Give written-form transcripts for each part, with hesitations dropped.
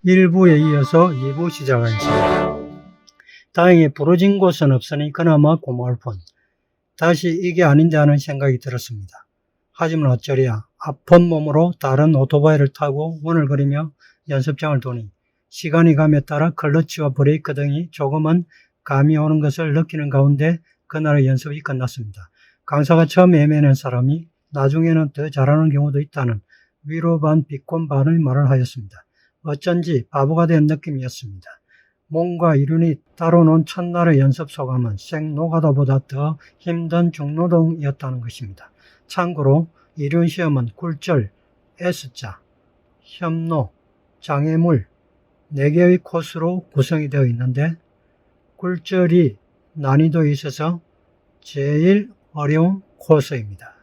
1부에 이어서 2부 시작하겠습니다. 다행히 부러진 곳은 없으니 그나마 고마울 뿐 다시 이게 아닌데 하는 생각이 들었습니다. 하지만 어쩌랴 아픈 몸으로 다른 오토바이를 타고 원을 그리며 연습장을 도니 시간이 감에 따라 클러치와 브레이크 등이 조금은 감이 오는 것을 느끼는 가운데 그날의 연습이 끝났습니다. 강사가 처음 헤매는 사람이 나중에는 더 잘하는 경우도 있다는 위로 반 비꼰 반의 말을 하였습니다. 어쩐지 바보가 된 느낌이었습니다. 몸과 이륜이 따로 논 첫날의 연습 소감은 생노가다보다 더 힘든 중노동이었다는 것입니다. 참고로 이륜 시험은 굴절, S자, 협로, 장애물 4개의 코스로 구성이 되어 있는데 굴절이 난이도에 있어서 제일 어려운 코스입니다.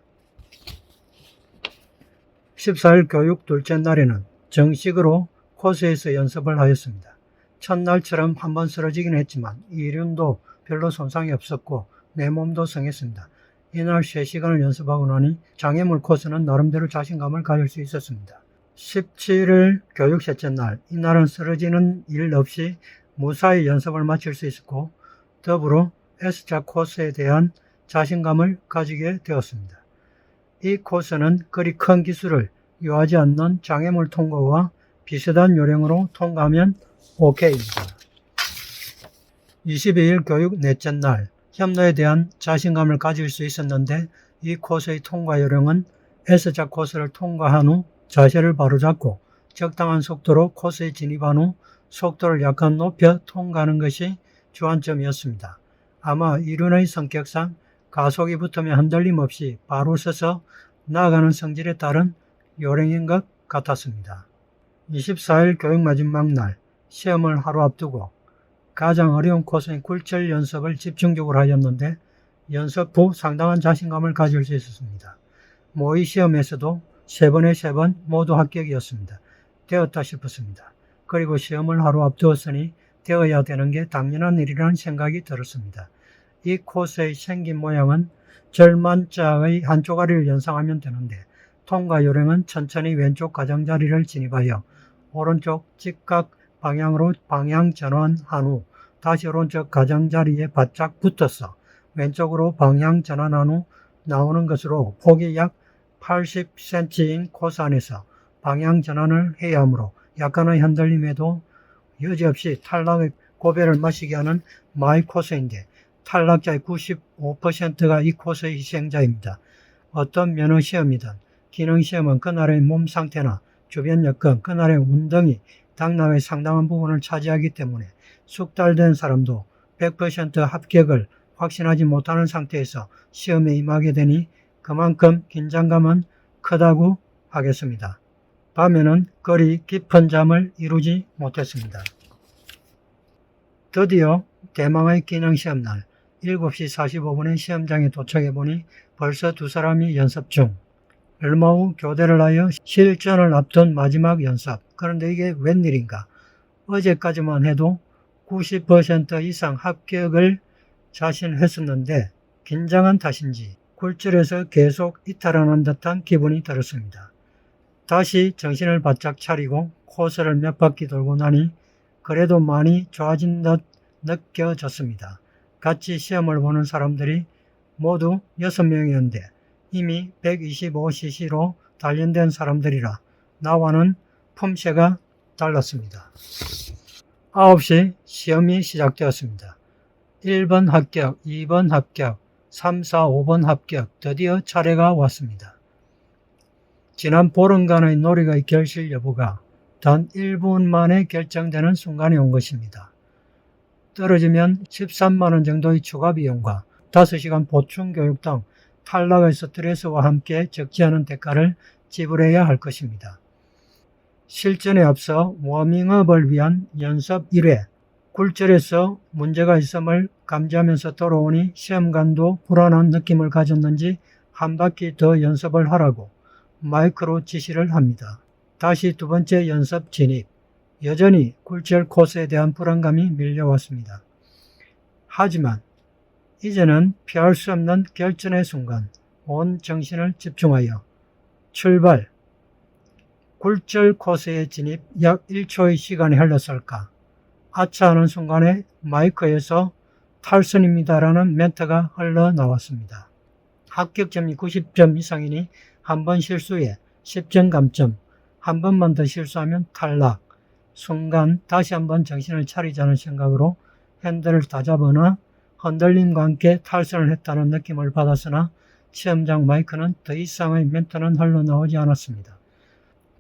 14일 교육 둘째 날에는 정식으로 코스에서 연습을 하였습니다. 첫날처럼 한번 쓰러지긴 했지만 이륜도 별로 손상이 없었고 내 몸도 성했습니다. 이날 3시간을 연습하고 나니 장애물 코스는 나름대로 자신감을 가질 수 있었습니다. 17일 교육 셋째 날, 이날은 쓰러지는 일 없이 무사히 연습을 마칠 수 있었고 더불어 S자 코스에 대한 자신감을 가지게 되었습니다. 이 코스는 그리 큰 기술을 요하지 않는 장애물 통과와 비슷한 요령으로 통과하면 오케이입니다. 22일 교육 넷째 날, 협로에 대한 자신감을 가질 수 있었는데 이 코스의 통과 요령은 S자 코스를 통과한 후 자세를 바로잡고 적당한 속도로 코스에 진입한 후 속도를 약간 높여 통과하는 것이 주안점이었습니다. 아마 이륜의 성격상 가속이 붙으면 흔들림 없이 바로 서서 나아가는 성질에 따른 요령인 것 같았습니다. 24일 교육 마지막 날, 시험을 하루 앞두고 가장 어려운 코스인 굴절 연습을 집중적으로 하였는데 연습 후 상당한 자신감을 가질 수 있었습니다. 모의 시험에서도 3번에 3번 모두 합격이었습니다. 되었다 싶었습니다. 그리고 시험을 하루 앞두었으니 되어야 되는 게 당연한 일이라는 생각이 들었습니다. 이 코스의 생긴 모양은 절만자의 한 쪼가리를 연상하면 되는데 통과 요령은 천천히 왼쪽 가장자리를 진입하여 오른쪽 직각 방향으로 방향 전환한 후 다시 오른쪽 가장자리에 바짝 붙어서 왼쪽으로 방향 전환한 후 나오는 것으로 폭이 약 80cm인 코스 안에서 방향 전환을 해야 하므로 약간의 흔들림에도 여지없이 탈락의 고배를 마시게 하는 마이 코스인데 탈락자의 95%가 이 코스의 희생자입니다. 어떤 면허시험이든 기능시험은 그날의 몸 상태나 주변 여건, 그날의 운동이 당락의 상당한 부분을 차지하기 때문에 숙달된 사람도 100% 합격을 확신하지 못하는 상태에서 시험에 임하게 되니 그만큼 긴장감은 크다고 하겠습니다. 밤에는 그리 깊은 잠을 이루지 못했습니다. 드디어 대망의 기능시험날 7시 45분에 시험장에 도착해보니 벌써 2사람이 연습 중. 얼마 후 교대를 하여 실전을 앞둔 마지막 연습. 그런데 이게 웬일인가? 어제까지만 해도 90% 이상 합격을 자신했었는데 긴장한 탓인지 굴절에서 계속 이탈하는 듯한 기분이 들었습니다. 다시 정신을 바짝 차리고 코스를 몇 바퀴 돌고 나니 그래도 많이 좋아진 듯 느껴졌습니다. 같이 시험을 보는 사람들이 모두 6명이었는데 이미 125cc로 단련된 사람들이라 나와는 품새가 달랐습니다. 9시 시험이 시작되었습니다. 1번 합격, 2번 합격, 3, 4, 5번 합격, 드디어 차례가 왔습니다. 지난 보름간의 노력의 결실 여부가 단 1분 만에 결정되는 순간이 온 것입니다. 떨어지면 13만원 정도의 추가 비용과 5시간 보충 교육 등 탈락의 스트레스와 함께 적지 않은 대가를 지불해야 할 것입니다. 실전에 앞서 워밍업을 위한 연습 1회, 굴절에서 문제가 있음을 감지하면서 돌아오니 시험관도 불안한 느낌을 가졌는지 한 바퀴 더 연습을 하라고 마이크로 지시를 합니다. 다시 두 번째 연습 진입. 여전히 굴절 코스에 대한 불안감이 밀려왔습니다. 하지만 이제는 피할 수 없는 결전의 순간 온 정신을 집중하여 출발. 굴절 코스에 진입 약 1초의 시간이 흘렀을까. 아차하는 순간에 마이크에서 탈선입니다라는 멘트가 흘러나왔습니다. 합격점이 90점 이상이니 한 번 실수에 10점 감점, 한 번만 더 실수하면 탈락. 순간 다시 한번 정신을 차리자는 생각으로 핸들을 다잡으나 흔들림과 함께 탈선을 했다는 느낌을 받았으나 시험장 마이크는 더 이상의 멘트는 흘러나오지 않았습니다.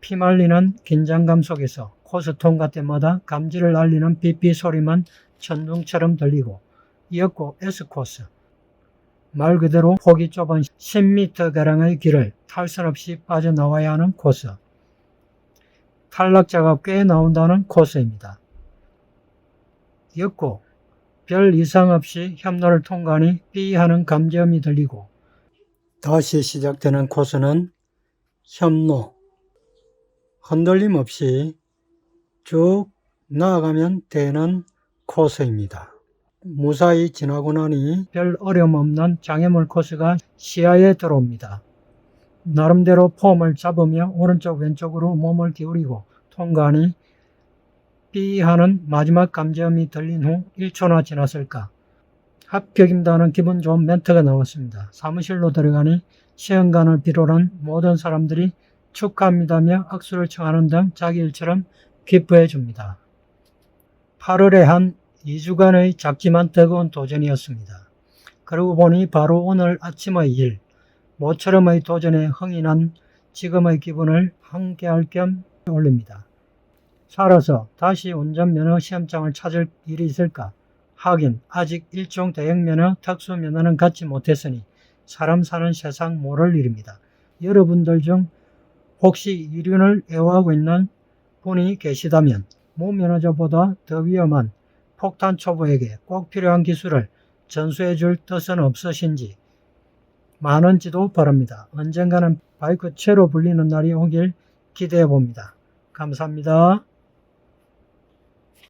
피말리는 긴장감 속에서 코스 통과 때마다 감지를 알리는 삐삐 소리만 천둥처럼 들리고 이었고 S코스. 말 그대로 폭이 좁은 10m가량의 길을 탈선 없이 빠져나와야 하는 코스. 탈락자가 꽤 나온다는 코스입니다. 이었고 별 이상 없이 협로를 통과하니 삐하는 감지음이 들리고 다시 시작되는 코스는 협로. 흔들림 없이 쭉 나아가면 되는 코스입니다. 무사히 지나고 나니 별 어려움 없는 장애물 코스가 시야에 들어옵니다. 나름대로 폼을 잡으며 오른쪽 왼쪽으로 몸을 기울이고 통과하니 삐 하는 마지막 감지음이 들린 후 1초나 지났을까. 합격입니다는 기분 좋은 멘트가 나왔습니다. 사무실로 들어가니 시험관을 비롯한 모든 사람들이 축하합니다며 악수를 청하는 등 자기 일처럼 기뻐해 줍니다. 8월의 한 2주간의 작지만 뜨거운 도전이었습니다. 그러고 보니 바로 오늘 아침의 일, 모처럼의 도전에 흥이 난 지금의 기분을 함께할 겸 올립니다. 살아서 다시 운전면허 시험장을 찾을 일이 있을까? 하긴 아직 일종 대형면허 특수면허는 갖지 못했으니 사람 사는 세상 모를 일입니다. 여러분들 중 혹시 이륜을 애호하고 있는 분이 계시다면 무면허자보다 더 위험한 폭탄 초보에게 꼭 필요한 기술을 전수해 줄 뜻은 없으신지 많은지도 바랍니다. 언젠가는 바이크 최로 불리는 날이 오길 기대해 봅니다. 감사합니다.